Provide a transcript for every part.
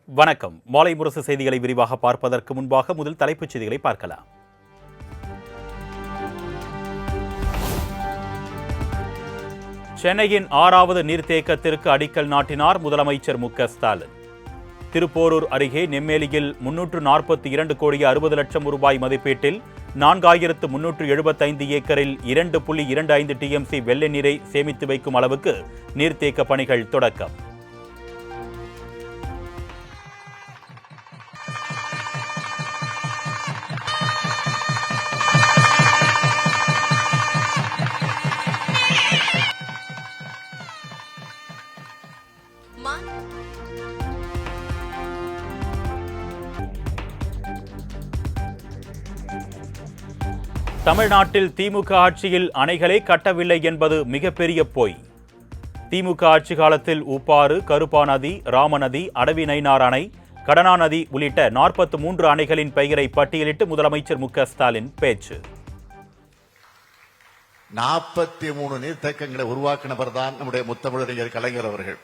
வணக்கம். மாலை முரசு செய்திகளை விரிவாக பார்ப்பதற்கு முன்பாக முதல் தலைப்புச் செய்திகளை பார்க்கலாம். சென்னையின் 6வது நீர்த்தேக்கத்திற்கு அடிக்கல் நாட்டினார் முதலமைச்சர் மு.க.ஸ்டாலின். திருப்போரூர் அருகே நெம்மேலியில் 342 கோடி 60 லட்சம் ரூபாய் மதிப்பீட்டில் 4375 ஏக்கரில் 2.25 டிஎம்சி வெள்ள நீரை சேமித்து வைக்கும் அளவுக்கு நீர்த்தேக்க பணிகள் தொடக்கம். தமிழ்நாட்டில் திமுக ஆட்சியில் அணைகளை கட்டவில்லை என்பது மிகப்பெரிய பொய். திமுக ஆட்சி காலத்தில் உப்பாறு, கருப்பா நதி, ராமநதி, அடவி நயினார் அணை, கடனா நதி உள்ளிட்ட 43 அணைகளின் பெயரை பட்டியலிட்டு முதலமைச்சர் மு.க.ஸ்டாலின் பேச்சு. 43 நீர்த்தேக்கங்களை உருவாக்கினவர் தான் நம்முடைய முத்தமிழறிஞர் கலைஞர் அவர்கள்.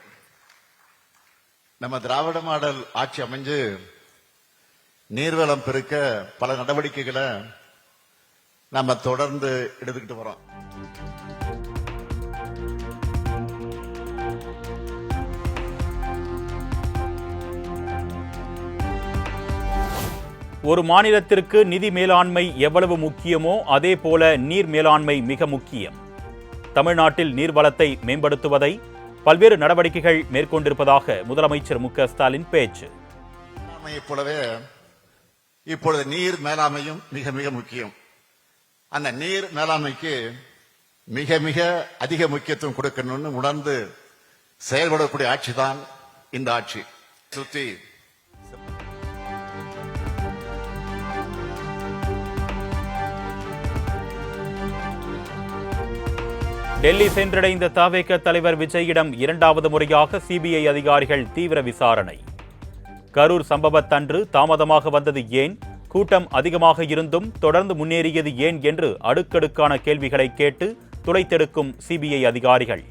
நம்ம திராவிட மாடல் ஆட்சி அமைஞ்சு நீர்வளம் பெருக்க பல நடவடிக்கைகளை நம்ம தொடர்ந்து எடுத்துக்கிட்டு வரோம். ஒரு மாநிலத்திற்கு நிதி மேலாண்மை எவ்வளவு முக்கியமோ அதே போல நீர் மேலாண்மை மிக முக்கியம். தமிழ்நாட்டில் நீர்வளத்தை மேம்படுத்துவதை பல்வேறு நடவடிக்கைகள் மேற்கொண்டிருப்பதாக முதலமைச்சர் மு.க.ஸ்டாலின் பேச்சு. போலவே இப்பொழுது நீர் மேலாண்மையும் மிக மிக முக்கியம். அந்த நீர் மேலாண்மைக்கு மிக மிக அதிக முக்கியத்துவம் கொடுக்கணும்னு உணர்ந்து செயல்படக்கூடிய ஆட்சி தான் இந்த ஆட்சி. சுத்தி டெல்லி சென்றடைந்த தவேக தலைவர் விஜயிடம் 2வது முறையாக சிபிஐ அதிகாரிகள் தீவிர விசாரணை. கரூர் சம்பவத்தன்று தாமதமாக வந்தது ஏன், கூட்டம் அதிகமாக இருந்தும் தொடர்ந்து முன்னேறியது ஏன் என்று அடுக்கடுக்கான கேள்விகளை கேட்டு துளைத்தெடுக்கும் சிபிஐ அதிகாரிகள்.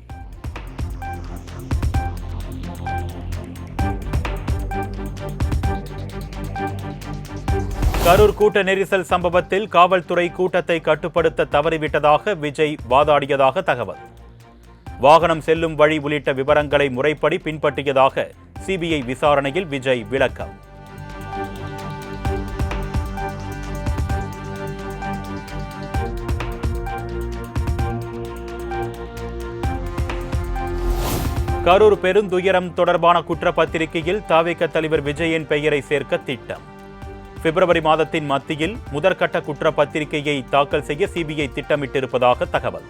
கரூர் கூட்ட நெரிசல் சம்பவத்தில் காவல்துறை கூட்டத்தை கட்டுப்படுத்த தவறிவிட்டதாக விஜய் வாதாடியதாக தகவல். வாகனம் செல்லும் வழி உள்ளிட்ட விவரங்களை முறைப்படி பின்பற்றியதாக சிபிஐ விசாரணையில் விஜய் விளக்கம். கரூர் பெருந்துயரம் தொடர்பான குற்றப்பத்திரிகையில் தவேக தலைவர் விஜயின் பெயரை சேர்க்க திட்டம். பிப்ரவரி மாதத்தின் மத்தியில் முதற்கட்ட குற்றப்பத்திரிகையை தாக்கல் செய்ய சிபிஐ திட்டமிட்டிருப்பதாக தகவல்.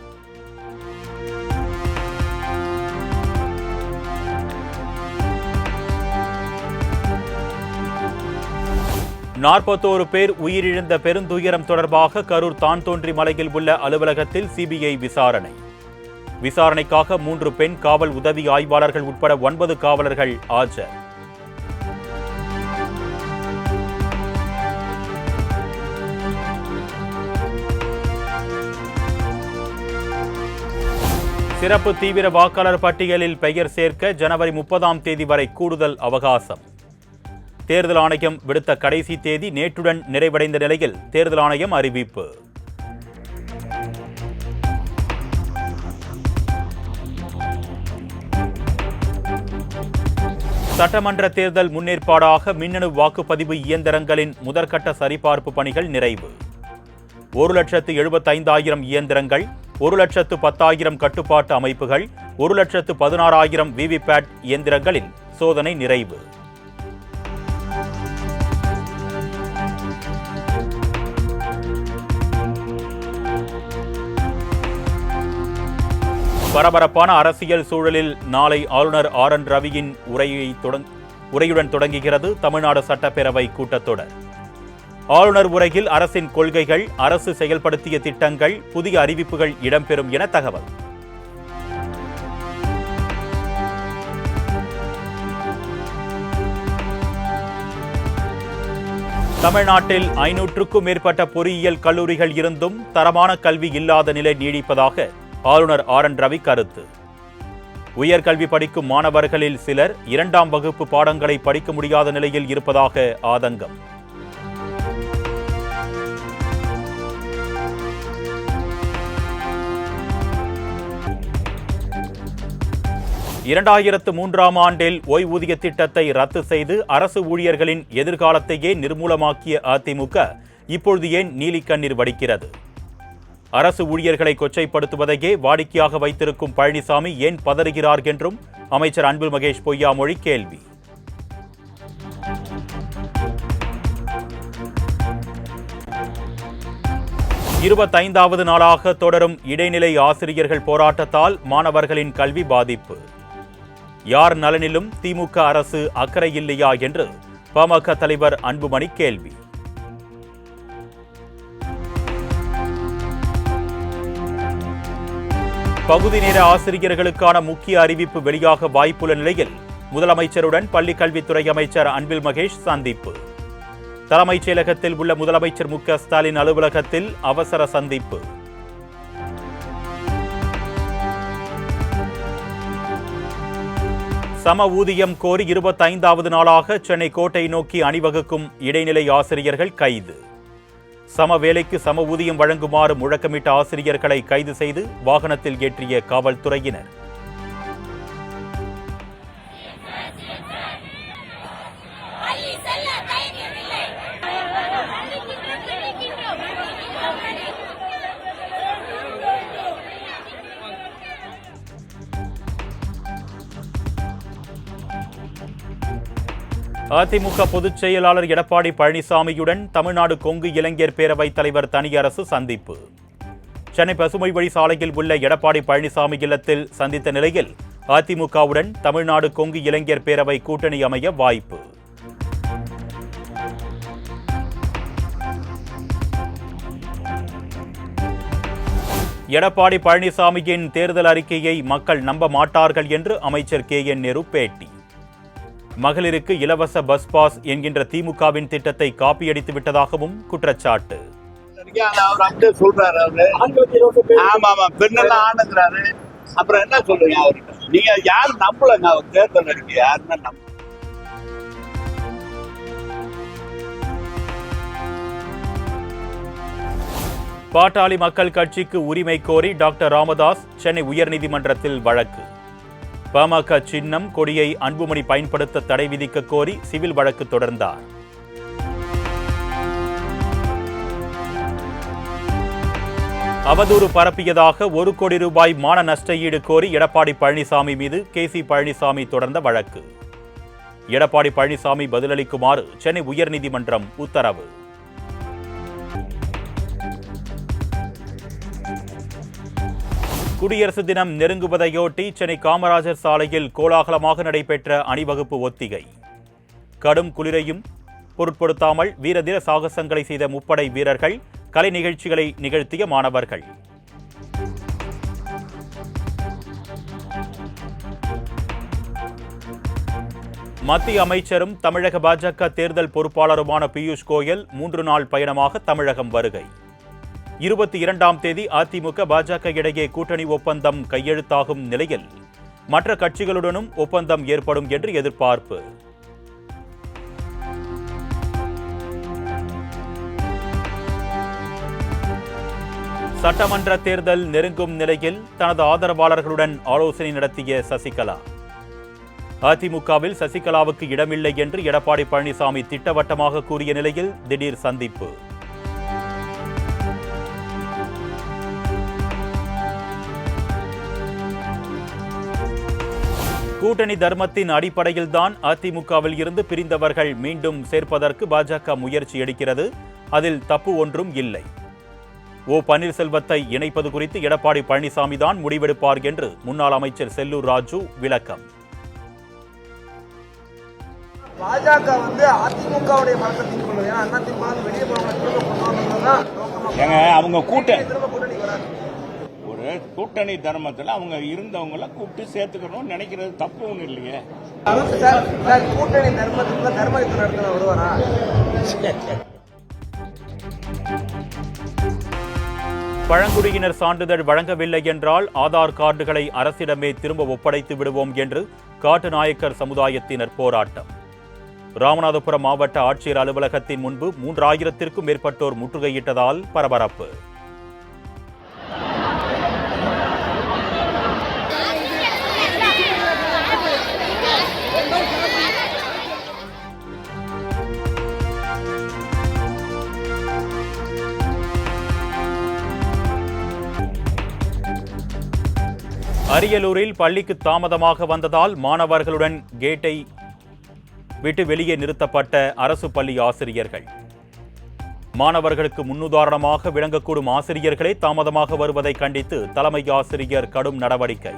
நாற்பத்தோரு பேர் உயிரிழந்த பெருந்துயரம் தொடர்பாக கரூர் தான்தோன்றி மலையில் உள்ள அலுவலகத்தில் சிபிஐ விசாரணை. விசாரணைக்காக 3 பெண் காவல் உதவி ஆய்வாளர்கள் உட்பட 9 காவலர்கள் ஆஜர். சிறப்பு தீவிர வாக்காளர் பட்டியலில் பெயர் சேர்க்க ஜனவரி 30ஆம் தேதி வரை கூடுதல் அவகாசம். தேர்தல் ஆணையம் விடுத்த கடைசி தேதி நேற்றுடன் நிறைவடைந்த நிலையில் தேர்தல் ஆணையம் அறிவிப்பு. சட்டமன்ற தேர்தல் முன்னேற்பாடாக மின்னணு வாக்குப்பதிவு இயந்திரங்களின் முதற்கட்ட சரிபார்ப்பு பணிகள் நிறைவு. 1,75,000 இயந்திரங்கள், 1,10,000 கட்டுப்பாட்டு அமைப்புகள், 1,16,000 விவிபேட் இயந்திரங்களில் சோதனை நிறைவு. பரபரப்பான அரசியல் சூழலில் நாளை ஆளுநர் ஆர்.என். ரவியின் உரையுடன் தொடங்குகிறது தமிழ்நாடு சட்டப்பேரவை கூட்டத்தொடர். ஆளுநர் உரையில் அரசின் கொள்கைகள், அரசு செயல்படுத்திய திட்டங்கள், புதிய அறிவிப்புகள் இடம்பெறும் என தகவல். தமிழ்நாட்டில் 500க்கும் மேற்பட்ட பொறியியல் கல்லூரிகள் இருந்தும் தரமான கல்வி இல்லாத நிலை நீடிப்பதாக ஆளுநர் ஆர்.என். ரவி கருத்து. உயர்கல்வி படிக்கும் மாணவர்களில் சிலர் 2ஆம் வகுப்பு பாடங்களை படிக்க முடியாத நிலையில் இருப்பதாக ஆதங்கம். இரண்டாயிரத்து 3ஆம் ஆண்டில் ஓய்வூதிய திட்டத்தை ரத்து செய்து அரசு ஊழியர்களின் எதிர்காலத்தையே நிர்மூலமாக்கிய அதிமுக இப்பொழுது ஏன் நீலிக்கண்ணீர் வடிக்கிறது? அரசு ஊழியர்களை கொச்சைப்படுத்துவதையே வாடிக்கையாக வைத்திருக்கும் பழனிசாமி ஏன் பதறுகிறார் என்றும் அமைச்சர் அன்பில் மகேஷ் பொய்யாமொழி கேள்வி. இருபத்தைந்தாவது நாளாக தொடரும் இடைநிலை ஆசிரியர்கள் போராட்டத்தால் மாணவர்களின் கல்வி பாதிப்பு. யார் நலனிலும் திமுக அரசு அக்கறை இல்லையா என்று பாமக தலைவர் அன்புமணி கேள்வி. பகுதி நேர ஆசிரியர்களுக்கான முக்கிய அறிவிப்பு வெளியாக வாய்ப்புள்ள நிலையில் முதலமைச்சருடன் பள்ளிக் கல்வித்துறை அமைச்சர் அன்பில் மகேஷ் சந்திப்பு. தலைமைச் செயலகத்தில் உள்ள முதலமைச்சர் மு.க. ஸ்டாலின் அலுவலகத்தில் அவசர சந்திப்பு. சம ஊதியம் கோரி 25வது நாளாக சென்னை கோட்டை நோக்கி அணிவகுக்கும் இடைநிலை ஆசிரியர்கள் கைது. சம வேலைக்கு சம ஊதியம் வழங்குமாறு முழக்கமிட்ட ஆசிரியர்களை கைது செய்து வாகனத்தில் ஏற்றிய காவல்துறையினர். அதிமுக பொதுச் செயலாளர் எடப்பாடி பழனிசாமியுடன் தமிழ்நாடு கொங்கு இளைஞர் பேரவைத் தலைவர் தனியரசு சந்திப்பு. சென்னை பசுமை வழி சாலையில் உள்ள எடப்பாடி பழனிசாமி இல்லத்தில் சந்தித்த நிலையில் அதிமுகவுடன் தமிழ்நாடு கொங்கு இளைஞர் பேரவை கூட்டணி அமைய வாய்ப்பு. எடப்பாடி பழனிசாமியின் தேர்தல் அறிக்கையை மக்கள் நம்ப மாட்டார்கள் என்று அமைச்சர் கே.என். நேரு பேட்டி. மகளிருக்கு இலவச பஸ் பாஸ் என்கின்ற திமுகவின் திட்டத்தை காப்பியடித்து விட்டதாகவும் குற்றச்சாட்டு. அப்புறம் என்ன சொல்றீங்க அவருக்கு? நீங்க யாரு நம்பலங்க? அவர் தேர்தல் அறிக்கை யாருன்னா நம்ப. பாட்டாளி மக்கள் கட்சிக்கு உரிமை கோரி டாக்டர் ராமதாஸ் சென்னை உயர்நீதிமன்றத்தில் வழக்கு. பாமக சின்னம் கொடியை அன்புமணி பயன்படுத்த தடை விதிக்க கோரி சிவில் வழக்கு தொடர்ந்தார். அவதூறு பரப்பியதாக 1 கோடி ரூபாய் மான நஷ்ட ஈடு கோரி எடப்பாடி பழனிசாமி மீது கே.சி. பழனிசாமி தொடர்ந்த வழக்கு. எடப்பாடி பழனிசாமி பதிலளிக்குமாறு சென்னை உயர்நீதிமன்றம் உத்தரவு. குடியரசு தினம் நெருங்குவதையொட்டி சென்னை காமராஜர் சாலையில் கோலாகலமாக நடைபெற்ற அணிவகுப்பு ஒத்திகை. கடும் குளிரையும் பொருட்படுத்தாமல் வீரதீர சாகசங்களை செய்த முப்படை வீரர்கள், கலை நிகழ்ச்சிகளை நிகழ்த்திய மாணவர்கள். மத்திய அமைச்சரும் தமிழக பாஜக தேர்தல் பொறுப்பாளருமான பியூஷ் கோயல் 3 நாள் பயணமாக தமிழகம் வருகை. 22ஆம் தேதி அதிமுக பாஜக இடையே கூட்டணி ஒப்பந்தம் கையெழுத்தாகும் நிலையில் மற்ற கட்சிகளுடனும் ஒப்பந்தம் ஏற்படும் என்று எதிர்பார்ப்பு. சட்டமன்ற தேர்தல் நெருங்கும் நிலையில் தனது ஆதரவாளர்களுடன் ஆலோசனை நடத்திய சசிகலா. அதிமுகவில் சசிகலாவுக்கு இடமில்லை என்று எடப்பாடி பழனிசாமி திட்டவட்டமாக கூறிய நிலையில் திடீர் சந்திப்பு. கூட்டணி தர்மத்தின் அடிப்படையில்தான் அதிமுகவில் இருந்து பிரிந்தவர்கள் மீண்டும் சேர்ப்பதற்கு பாஜக முயற்சி எடுக்கிறது. அதில் தப்பு ஒன்றும் இல்லை. ஓ பன்னீர்செல்வத்தை இணைப்பது குறித்து எடப்பாடி பழனிசாமி தான் முடிவெடுப்பார் என்று முன்னாள் அமைச்சர் செல்லூர் ராஜு விளக்கம். பாஜக அதிமுகவுடைய பழக்கத்தின் கொள்வது. ஏன்னா அதிமுக வெளியே போனவங்க அவங்க கூட்டணி தர்மத்தில் அவங்க இருந்தவங்கள கூப்பிட்டு சேர்த்துக்கணும்னு நினைக்கிறது தப்பு ஒண்ணு இல்லையே. கூட்டணி தர்மத்துக்கு தர்மத்தை நடத்த வருவாரா? பழங்குடியினர் சான்றிதழ் வழங்கவில்லை என்றால் ஆதார் கார்டுகளை அரசிடமே திரும்ப ஒப்படைத்து விடுவோம் என்று காட்டுநாயக்கர் சமுதாயத்தினர் போராட்டம். ராமநாதபுரம் மாவட்ட ஆட்சியர் அலுவலகத்தின் முன்பு 3000த்திற்கும் மேற்பட்டோர் முற்றுகையிட்டதால் பரபரப்பு. அரியலூரில் பள்ளிக்கு தாமதமாக வந்ததால் மாணவர்களுடன் கேட்டை விட்டு வெளியே நிறுத்தப்பட்ட அரசு பள்ளி ஆசிரியர்கள். மாணவர்களுக்கு முன்னுதாரணமாக விளங்கக்கூடும் ஆசிரியர்களே தாமதமாக வருவதை கண்டித்து தலைமை ஆசிரியர் கடும் நடவடிக்கை.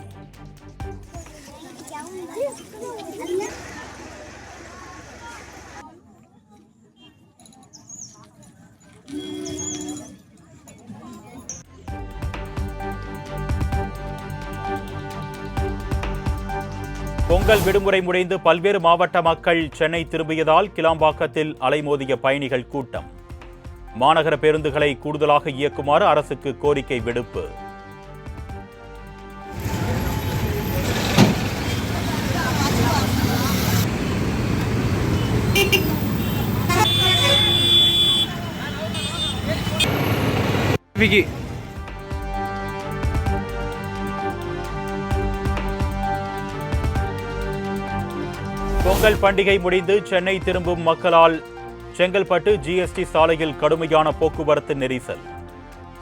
பொங்கல் விடுமுறை முடிந்து பல்வேறு மாவட்ட மக்கள் சென்னை திரும்பியதால் கிளாம்பாக்கத்தில் அலைமோதிய பயணிகள் கூட்டம். மாநகர பேருந்துகளை கூடுதலாக இயக்குமாறு அரசுக்கு கோரிக்கை விடுப்பு. பொங்கல் பண்டிகை முடிந்து சென்னை திரும்பும் மக்களால் செங்கல்பட்டு ஜிஎஸ்டி சாலையில் கடுமையான போக்குவரத்து நெரிசல்.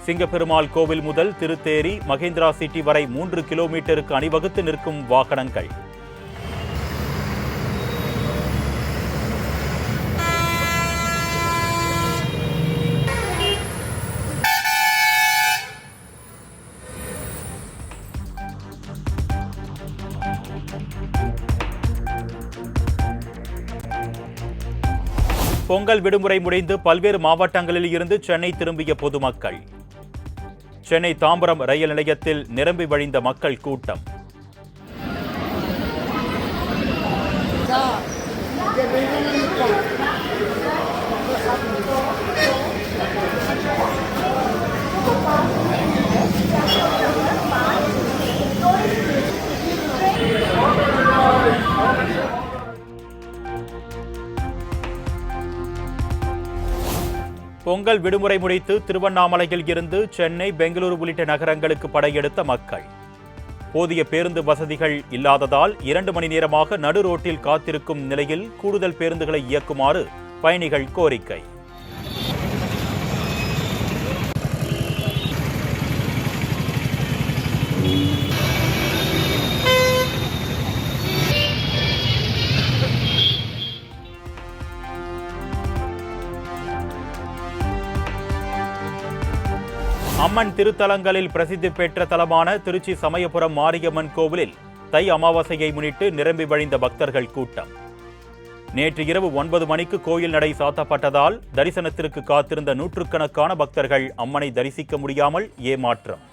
சிங்கப்பெருமாள் கோவில் முதல் திருத்தேரி மகேந்திரா சிட்டி வரை 3 கிலோமீட்டருக்கு அணிவகுத்து நிற்கும் வாகனங்கள். பொங்கல் விடுமுறை முடிந்து பல்வேறு மாவட்டங்களில் இருந்து சென்னை திரும்பிய பொதுமக்கள். சென்னை தாம்பரம் ரயில் நிலையத்தில் நிரம்பி வழிந்த மக்கள் கூட்டம். பொங்கல் விடுமுறை முடித்து திருவண்ணாமலையில் இருந்து சென்னை, பெங்களூரு உள்ளிட்ட நகரங்களுக்கு படையெடுத்த மக்கள். போதிய பேருந்து வசதிகள் இல்லாததால் 2 மணி நேரமாக நடு ரோட்டில் காத்திருக்கும் நிலையில் கூடுதல் பேருந்துகளை இயக்குமாறு பயணிகள் கோரிக்கை. அம்மன் திருத்தலங்களில் பிரசித்தி பெற்ற தலமான திருச்சி சமயபுரம் மாரியம்மன் கோவிலில் தை அமாவாசையை முன்னிட்டு நிரம்பி வழிந்த பக்தர்கள் கூட்டம். நேற்று இரவு 9 மணிக்கு கோயில் நடை சாத்தப்பட்டதால் தரிசனத்திற்கு காத்திருந்த நூற்றுக்கணக்கான பக்தர்கள் அம்மனை தரிசிக்க முடியாமல் ஏமாற்றம்.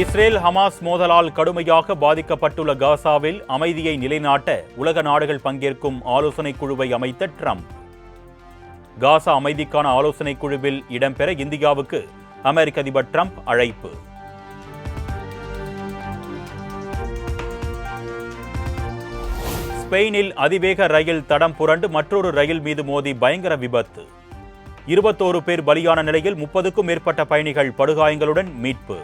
இஸ்ரேல் ஹமாஸ் மோதலால் கடுமையாக பாதிக்கப்பட்டுள்ள காசாவில் அமைதியை நிலைநாட்ட உலக நாடுகள் பங்கேற்கும் ஆலோசனைக் குழுவை அமைத்த ட்ரம்ப். காசா அமைதிக்கான ஆலோசனைக் குழுவில் இடம்பெற இந்தியாவுக்கு அமெரிக்க அதிபர் ட்ரம்ப் அழைப்பு. ஸ்பெயினில் அதிவேக ரயில் தடம் புரண்டு மற்றொரு ரயில் மீது மோதி பயங்கர விபத்து. 21 பேர் பலியான நிலையில் 30க்கும் மேற்பட்ட பயணிகள் படுகாயங்களுடன் மீட்பு.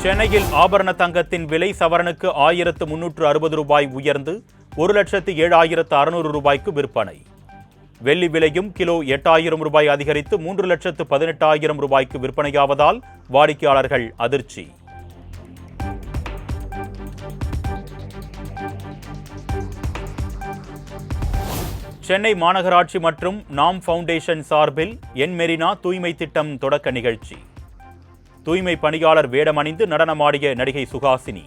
சென்னையில் ஆபரண தங்கத்தின் விலை சவரனுக்கு 1360 ரூபாய் உயர்ந்து 1,07,600 ரூபாய்க்கு விற்பனை. வெள்ளி விலையும் கிலோ 8000 ரூபாய் அதிகரித்து 3,18,000 ரூபாய்க்கு விற்பனையாவதால் வாடிக்கையாளர்கள் அதிர்ச்சி. சென்னை மாநகராட்சி மற்றும் நாம் ஃபவுண்டேஷன் சார்பில் என் மெரினா தூய்மை திட்டம் தொடக்க நிகழ்ச்சி. தூய்மை பணியாளர் வேடமணிந்து நடனமாடிய நடிகை சுஹாசினி.